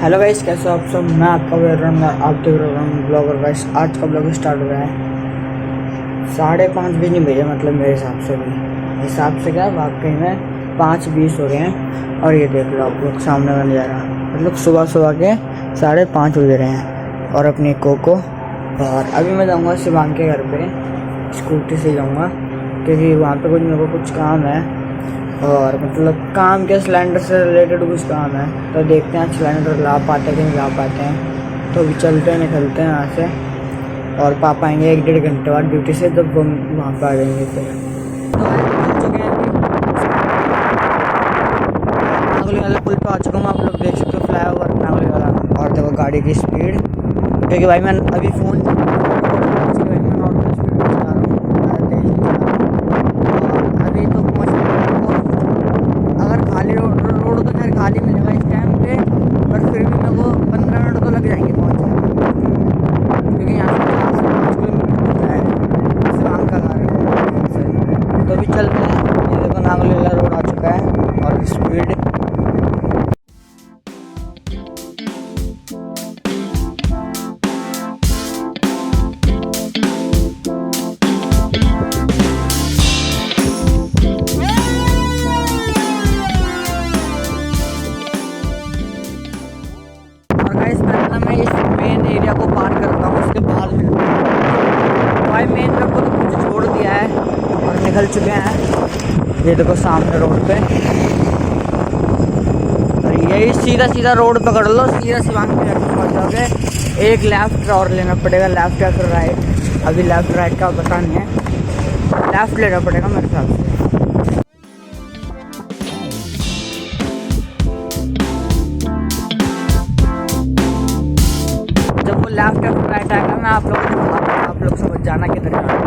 Hello guys, कैसे हो आप सब। मैं आपका आप देख रहे हो ब्लॉगर गाइस। आज का ब्लॉग स्टार्ट हो गया है 5:30 भी नहीं बजे, मतलब मेरे हिसाब से क्या वाकई में 5:20 हो गए हैं। और ये देख लो आप लोग सामने का नज़ारा, मतलब सुबह के 5:30 बज रहे हैं। और अपनी कोको और अभी मैं जाऊँगा शिवांग के घर पे, स्कूटी से जाऊँगा क्योंकि वहाँ पे मेरे को कुछ काम है। और मतलब काम के सिलेंडर से रिलेटेड कुछ काम है, तो देखते हैं सिलेंडर ला पाते हैं कि नहीं ला पाते हैं। तो अभी चलते हैं, निकलते हैं यहाँ से। और पापा आएंगे 1-1.5 घंटे बाद ड्यूटी से, जब हम वहाँ पर आ जाएंगे। फिर नागली वाले पुल पे आ चुका हूँ। आप लोग देख सकते हो फ्लाईओवर नागली वाला। और देखो गाड़ी की स्पीड, क्योंकि भाई मैं अभी फ़ोन अभी तो पहुँच, अगर खाली रोड तो खैर खाली मिलेगा इस टाइम पे, पर फिर भी मेरे को 15 मिनट तो लग जाएंगे पहुँचने में, क्योंकि यहाँ से 5 किलोमीटर है शिवांग का घर है। तो अभी चल रहे हैं। ये देखो नागली वाला रोड आ चुका है और स्पीड मैं इस मेन एरिया को पार करता हूँ, उसके बाद मिलता हूँ। भाई मेन रोड को तो मुझे छोड़ दिया है और निकल चुके हैं। ये देखो सामने रोड पे, और यही सीधा रोड पकड़ लो, सीधा शिवांग के घर पहुँच जाओगे। एक लेफ़्ट और लेना पड़ेगा, लेफ़्ट या फिर राइट। अभी लेफ़्ट राइट का पता नहीं है, लेफ़्ट लेना पड़ेगा मेरे हिसाब से। लेफ्ट और राइट आएगा, मैं आप लोगों को दिखाऊंगा, आप लोग समझ जाना किधर जाना है।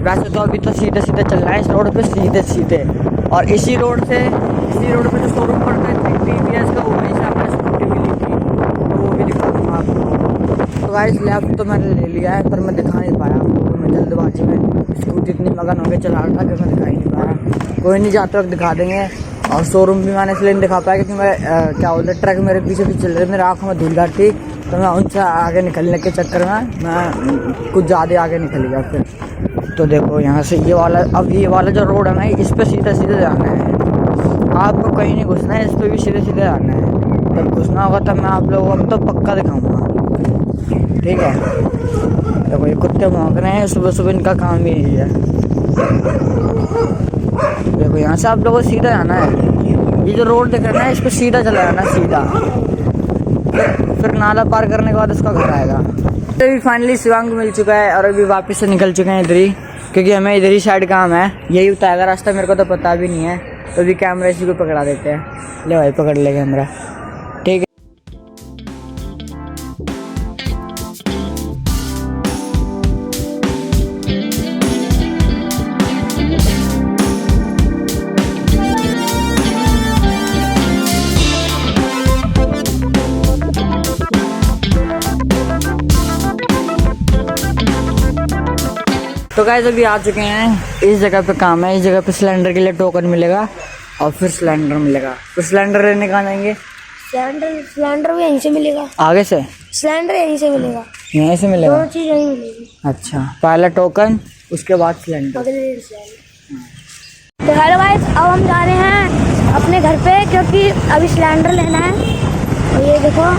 वैसे तो अभी तो सीधे चल रहा है इस रोड पे, सीधे। और इसी रोड पे जो शोरूम पड़ता है TVS का, वहीं से आपने स्कूटी मिली थी, तो वो भी दिखा दूँगा आपको। तो गाइस लेफ्ट तो मैंने ले लिया है, पर मैं दिखा नहीं पाया आपको। मैं जल्दबाजी में स्कूटी इतनी मगन होकर चला रहा था कि मैं दिखा ही नहीं पाया। कोई नहीं, जाते वक्त दिखा देंगे। और शोरूम भी मैंने इसलिए नहीं दिखा पाया क्योंकि मैं क्या बोलते, ट्रक मेरे पीछे चल रहे, मेरे आँखों में धूल थी, तो मैं उनसे आगे निकलने के चक्कर में मैं कुछ ज़्यादा आगे निकल गया फिर। तो देखो यहाँ से ये वाला जो रोड है ना, इस पे सीधे जाना है। आपको कहीं नहीं घुसना है, इस पे भी सीधे जाना है। जब घुसना होगा तब मैं आप लोगों को तो पक्का दिखाऊंगा, ठीक है। देखो ये कुत्ते भौंक रहे हैं, सुबह इनका काम ही यही है। देखो यहाँ से आप लोगों को सीधा जाना है। ये जो रोड दिख रहा है ना, इस पर सीधा चला जाना, सीधा। फिर नाला पार करने के बाद उसका घर आएगा। तो अभी फाइनली शिवांग मिल चुका है और अभी वापस से निकल चुके हैं इधर ही, क्योंकि हमें इधर ही साइड काम है। यही बताएगा रास्ता, मेरे को तो पता भी नहीं है। तो अभी कैमरा इसी को पकड़ा देते हैं। ले भाई पकड़ ले कैमरा, ठीक है। तो गाइस अभी आ चुके हैं इस जगह पे, काम है। इस जगह पे सिलेंडर के लिए टोकन मिलेगा और फिर सिलेंडर मिलेगा। फिर सिलेंडर लेने कहाँ जाएंगे? सिलेंडर भी यहीं से मिलेगा। आगे से सिलेंडर यहीं से मिलेगा। यहीं से मिलेगा, दोनों चीज यहीं मिलेगी। अच्छा, पहला टोकन उसके बाद सिलेंडर। तो हेलो गाइस, अब हम जा रहे हैं अपने घर पे, क्योंकि अभी सिलेंडर लेना है। और ये देखो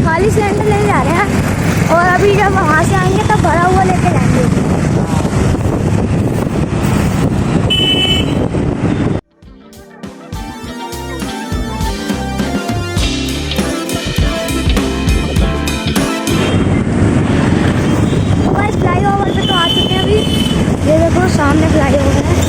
खाली सिलेंडर ले जा रहे हैं, और अभी जब वहाँ से आएंगे तब भरा हुआ लेके जाएंगे। तो गाइस फ्लाईओवर पे तो आ चुके हैं अभी। ये देखो सामने फ्लाईओवर है।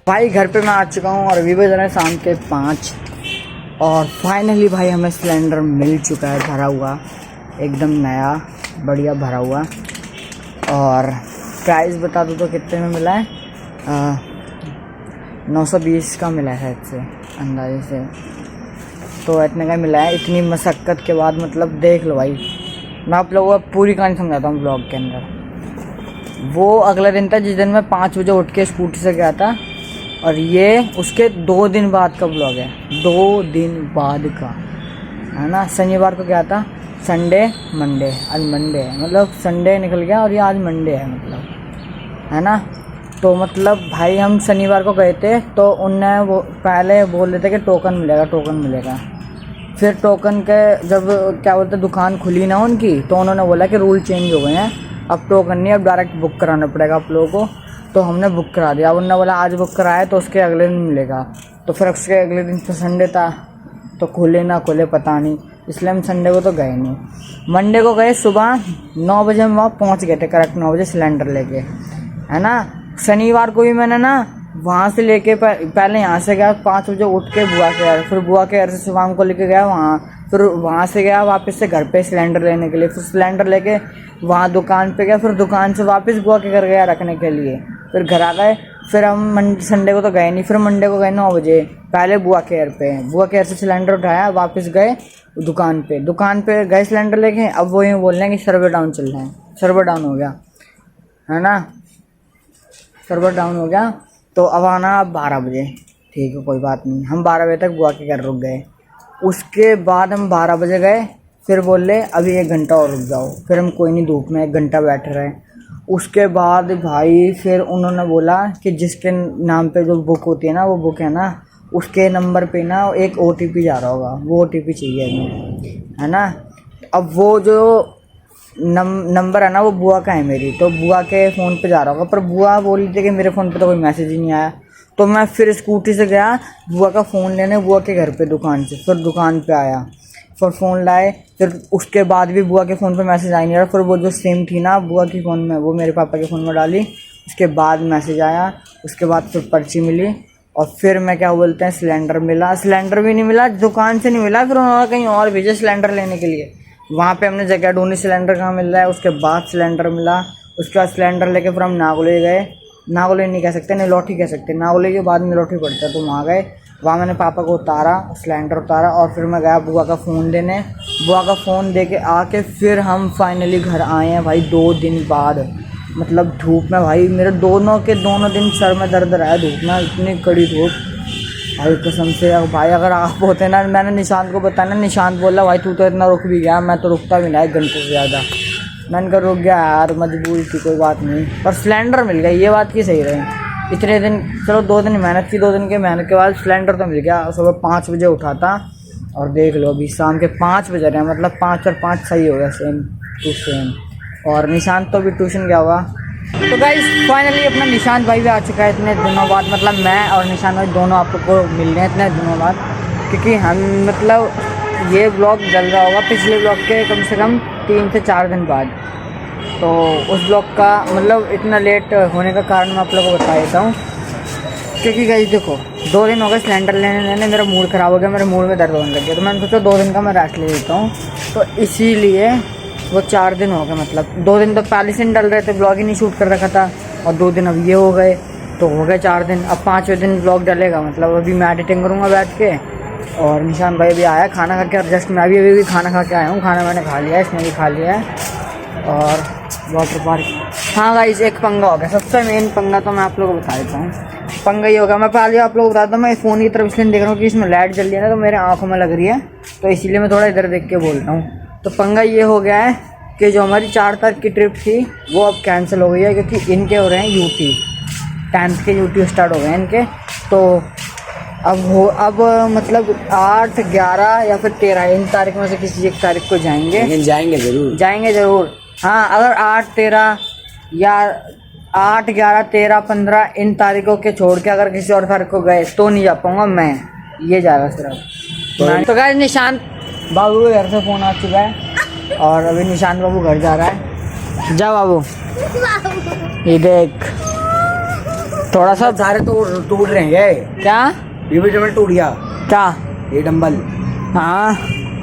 भाई घर पे मैं आ चुका हूँ और अभी बज रहे हैं शाम के 5 और फाइनली भाई हमें सिलेंडर मिल चुका है भरा हुआ, एकदम नया बढ़िया भरा हुआ। और प्राइस बता दूँ तो कितने में मिला है, 920 का मिला है शायद से, अंदाजे से तो इतने का मिला है। इतनी मशक्क़त के बाद मतलब देख लो भाई, मैं आप लोगों को पूरी कहानी समझाता हूँ ब्लॉग के अंदर। वो अगला दिन था जिस दिन मैं 5 बजे उठ के स्कूटी से गया था और ये उसके 2 दिन बाद का ब्लॉग है, 2 दिन बाद का है ना। शनिवार को गया था, संडे मंडे, आज मंडे है, मतलब संडे निकल गया और ये आज मंडे है मतलब, है ना। तो मतलब भाई हम शनिवार को गए थे तो उनने वो पहले बोल रहे थे कि टोकन मिलेगा टोकन मिलेगा। फिर टोकन के जब क्या बोलते दुकान खुली ना उनकी, तो उन्होंने बोला कि रूल चेंज हो गए हैं, अब टोकन नहीं, अब डायरेक्ट बुक कराना पड़ेगा आप लोगों को। तो हमने बुक करा दिया। अब उन्होंने बोला आज बुक कराया तो उसके अगले दिन मिलेगा। तो फिर उसके अगले दिन तो संडे था, तो खुले ना खुले पता नहीं, इसलिए हम संडे को तो गए नहीं। मंडे को गए, सुबह 9 बजे हम वहाँ पहुँच गए थे, करेक्ट 9 बजे सिलेंडर लेके, है ना। शनिवार को भी मैंने ना वहाँ से लेके पहले यहाँ से गया 5 बजे उठ के बुआ के घर, फिर बुआ के घर से सुबह को लेके गया वहाँ, फिर वहाँ से गया वापस से घर पे सिलेंडर लेने के लिए, फिर सिलेंडर लेके वहाँ दुकान पे गया, फिर दुकान से वापस बुआ के घर गया रखने के लिए, फिर घर आ गए। फिर हम संडे को तो गए नहीं, फिर मंडे को गए 9 बजे पहले बुआ के घर पे, बुआ के घर से सिलेंडर उठाया, वापस गए दुकान पे गए सिलेंडर लेके। अब वो यूँ बोल रहे हैं कि सर्वर डाउन चल रहा है, सर्वर डाउन हो गया है ना, सर्वर डाउन हो गया। तो अब आना 12 बजे, ठीक है कोई बात नहीं। हम 12 बजे तक बुआ के घर रुक गए। उसके बाद हम 12 बजे गए, फिर बोल रहे अभी 1 घंटा और रुक जाओ। फिर हम कोई नहीं, धूप में 1 घंटा बैठे रहे। उसके बाद भाई फिर उन्होंने बोला कि जिसके नाम पे जो बुक होती है ना, वो बुक है ना, उसके नंबर पे ना एक OTP जा रहा होगा, वो OTP चाहिए हमें, है ना। अब वो जो नंबर है ना वो बुआ का है मेरी, तो बुआ के फ़ोन पे जा रहा होगा, पर बुआ बोल रही थी कि मेरे फ़ोन पे तो कोई मैसेज ही नहीं आया। तो मैं फिर स्कूटी से गया बुआ का फ़ोन लेने, बुआ के घर पे दुकान से, फिर दुकान पे आया, फिर फ़ोन लाए। फिर उसके बाद भी बुआ के फ़ोन पे मैसेज आ नहीं रहा। फिर वो जो सिम थी ना बुआ के फ़ोन में, वो मेरे पापा के फ़ोन में डाली, उसके बाद मैसेज आया। उसके बाद फिर पर्ची मिली और फिर मैं क्या बोलते हैं सिलेंडर मिला। सिलेंडर भी नहीं मिला, दुकान से नहीं मिला, फिर उन्होंने कहीं और भेजा सिलेंडर लेने के लिए। वहाँ पे हमने जगह ढूंढी सिलेंडर कहाँ मिल रहा है। उसके बाद सिलेंडर मिला। उसके बाद सिलेंडर लेके फिर हम नागोले गए, नागोले नहीं कह सकते, निलोठी कह सकते, नागोले के बाद निलोठी पड़ता है, तो वहाँ गए। वहाँ मैंने पापा को उतारा, सिलेंडर उतारा और फिर मैं गया बुआ का फ़ोन देने। बुआ का फ़ोन दे के आके फिर हम फाइनली घर आए हैं भाई 2 दिन बाद। मतलब धूप में भाई मेरे दोनों दिन सर में दर्द रहा है धूप में, इतनी कड़ी धूप भाई कसम से। भाई अगर आप होते ना, मैंने निशांत को बताया ना, निशांत बोला भाई तू तो इतना रुक भी गया, मैं तो रुकता भी नहीं 1 घंटे से ज़्यादा, मैंने कहा रुक गया यार, मजबूरी थी, कोई बात नहीं, पर सिलेंडर मिल गया, ये बात की सही रही। इतने दिन चलो 2 दिन मेहनत की, 2 दिन के मेहनत के बाद सिलेंडर तो मिल गया। सुबह 5 बजे उठा था और देख लो अभी शाम के 5 बज रहे हैं, मतलब 5 और 5 सही हो गया, सेम टू सेम। और निशांत तो भी ट्यूशन गया हुआ। तो गाइस फाइनली अपना निशांत भाई भी आ चुका है इतने दिनों बाद, मतलब मैं और निशांत भाई दोनों आप लोग को मिल रहे हैं इतने दिनों बाद, क्योंकि हम मतलब ये ब्लॉग डल रहा होगा पिछले ब्लॉग के कम से कम 3 से 4 दिन बाद। तो उस ब्लॉग का मतलब इतना लेट होने का कारण मैं आप लोगों को बता देता हूँ, क्योंकि गाइस देखो 2 दिन हो गए सिलेंडर लेने, मेरा मूड ख़राब हो गया, मेरे मूड में दर्द होने लग गया, तो मैंने सोचा 2 दिन का मैं रेस्ट ले लेता हूँ। तो इसीलिए वो 4 दिन हो गए, मतलब 2 दिन तो पहले से डल रहे थे, ब्लॉग ही नहीं शूट कर रखा था, और 2 दिन अब ये हो गए, तो हो गए 4 दिन। अब 5वें दिन ब्लॉग डलेगा, मतलब अभी मैं एडिटिंग करूँगा बैठ के। और निशान भाई भी आया खाना खा के, और जस्ट मैं अभी खाना खा के आया हूँ, खाना मैंने खा लिया है, इसने भी खा लिया है। और वाटर पार्क, हाँ गाइस एक पंगा हो गया, सबसे मेन पंगा तो मैं आप लोगों को बता देता हूँ। पंगा ये होगा, मैं पहले आप लोगों को बताता हूँ, मैं फ़ोन की तरफ इसलिए देख रहा हूँ कि इसमें लाइट जल रही है ना, तो मेरे आँखों में लग रही है, तो इसीलिए मैं थोड़ा इधर देख के बोल रहा हूँ। तो पंगा ये हो गया है कि जो हमारी 4 तारीख की ट्रिप थी वो अब कैंसिल हो गई है, क्योंकि इनके हो रहे हैं यूटी, 10th के यूटी स्टार्ट हो गए हैं इनके। तो अब मतलब 8, 11 या फिर 13 इन तारीख में से किसी एक तारीख को जाएंगे ज़रूर। हाँ अगर 8, 13 या 8, 11, 13, 15 इन तारीखों के छोड़ के अगर किसी और तारीख को गए तो नहीं जा पाऊँगा मैं, ये जा रहा सिर्फ। तो गाइस निशांत बाबू के घर से फ़ोन आ चुका है, और अभी निशांत बाबू घर जा रहा है। जा बाबू, ये देख थोड़ा सा सारे तो टूट रहे हैं, क्या ये भी डंबल टूट गया, क्या ये डंबल। हाँ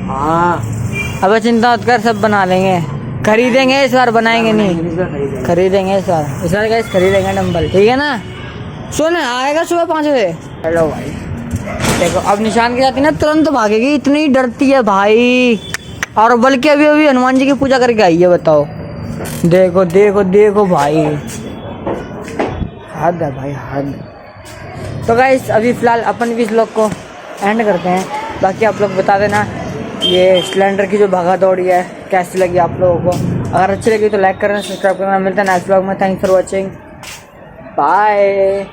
हाँ अब चिंता मत कर, सब बना लेंगे, खरीदेंगे इस बार, बनाएंगे नहीं, खरीदेंगे इस बार गाइस खरीदेंगे डंबल, ठीक है ना। सुन आएगा सुबह 5 बजे। हेलो भाई देखो, अब निशान के जाती ना तुरंत भागेगी, इतनी डरती है भाई, और बल्कि अभी अभी हनुमान जी की पूजा करके आई है, बताओ। देखो देखो देखो भाई, हद है भाई हद। तो गाइस अभी फ़िलहाल अपन भी इस ब्लॉग को एंड करते हैं, बाकी आप लोग बता देना ये सिलेंडर की जो भागा दौड़ी है कैसी लगी आप लोगों को। अगर अच्छी लगी तो लाइक करना, सब्सक्राइब करना। मिलता है नेक्स्ट ब्लॉग में। Thanks for watching, bye.